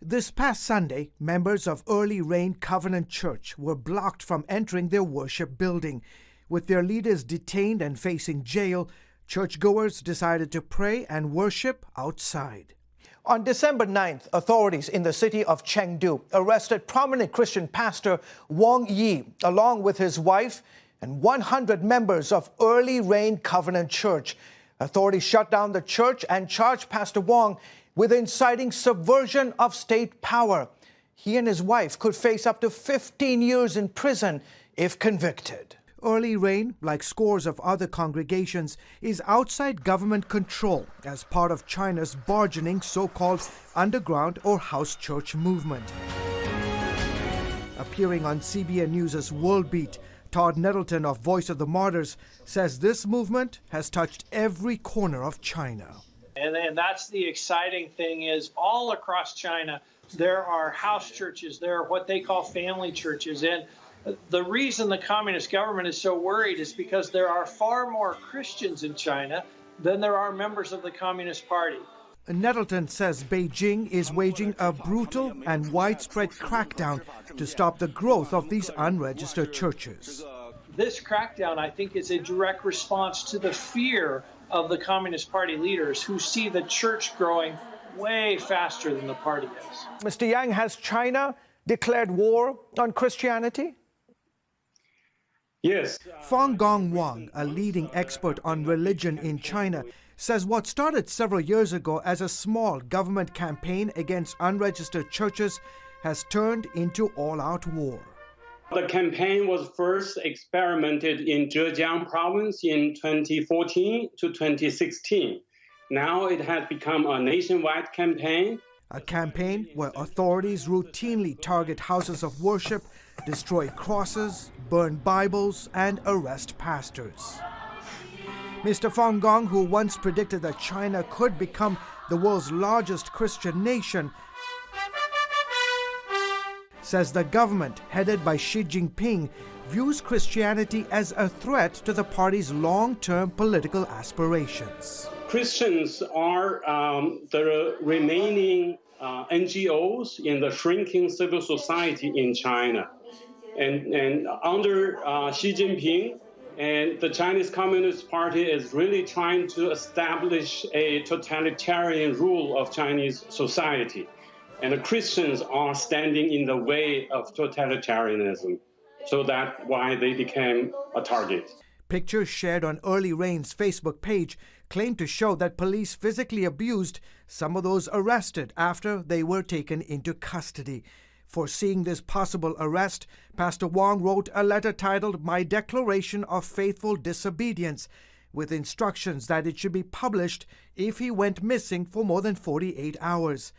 This past Sunday, members of Early Rain Covenant Church were blocked from entering their worship building. With their leaders detained and facing jail, churchgoers decided to pray and worship outside. On December 9th, authorities in the city of Chengdu arrested prominent Christian pastor Wang Yi, along with his wife and 100 members of Early Rain Covenant Church. Authorities shut down the church and charged Pastor Wang with inciting subversion of state power. He and his wife could face up to 15 years in prison if convicted. Early Rain, like scores of other congregations, is outside government control as part of China's burgeoning so-called underground or house church movement. Appearing on CBN News' World Beat, Todd Nettleton of Voice of the Martyrs says this movement has touched every corner of China. And that's the exciting thing is all across China, there are house churches, there are what they call family churches. And the reason the communist government is so worried is because there are far more Christians in China than there are members of the Communist Party. Nettleton says Beijing is waging a brutal and widespread crackdown to stop the growth of these unregistered churches. This crackdown, I think, is a direct response to the fear of the Communist Party leaders who see the church growing way faster than the party is. Mr. Yang, has China declared war on Christianity? Yes. Fang Gong Wang, a leading expert on religion in China, says what started several years ago as a small government campaign against unregistered churches has turned into all-out war. The campaign was first experimented in Zhejiang province in 2014 to 2016. Now it has become a nationwide campaign. A campaign where authorities routinely target houses of worship, destroy crosses, burn Bibles, and arrest pastors. Mr. Fang Gong, who once predicted that China could become the world's largest Christian nation, says the government, headed by Xi Jinping, views Christianity as a threat to the party's long-term political aspirations. Christians are the remaining NGOs in the shrinking civil society in China. And under Xi Jinping, and the Chinese Communist Party is really trying to establish a totalitarian rule of Chinese society. And the Christians are standing in the way of totalitarianism. So that's why they became a target. Pictures shared on Early Rain's Facebook page claim to show that police physically abused some of those arrested after they were taken into custody. Foreseeing this possible arrest, Pastor Wang wrote a letter titled "My Declaration of Faithful Disobedience," with instructions that it should be published if he went missing for more than 48 hours.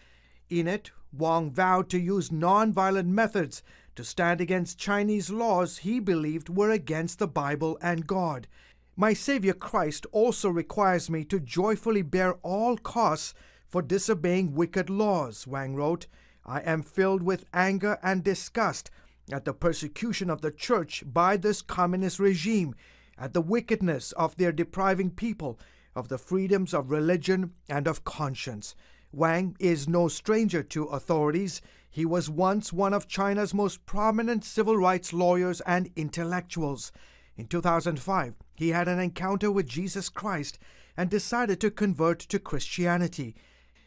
In it, Wang vowed to use non-violent methods to stand against Chinese laws he believed were against the Bible and God. "My Savior Christ also requires me to joyfully bear all costs for disobeying wicked laws," Wang wrote. "I am filled with anger and disgust at the persecution of the church by this communist regime, at the wickedness of their depriving people of the freedoms of religion and of conscience." Wang is no stranger to authorities. He was once one of China's most prominent civil rights lawyers and intellectuals. In 2005, he had an encounter with Jesus Christ and decided to convert to Christianity.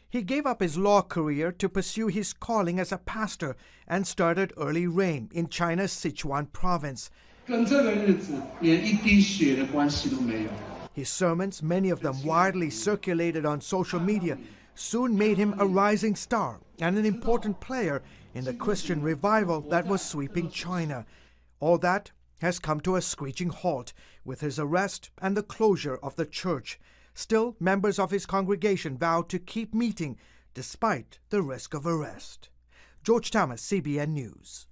He gave up his law career to pursue his calling as a pastor and started Early Rain in China's Sichuan province. His sermons, many of them widely circulated on social media, soon made him a rising star and an important player in the Christian revival that was sweeping China. All that has come to a screeching halt with his arrest and the closure of the church. Still, members of his congregation vowed to keep meeting despite the risk of arrest. George Thomas, CBN News.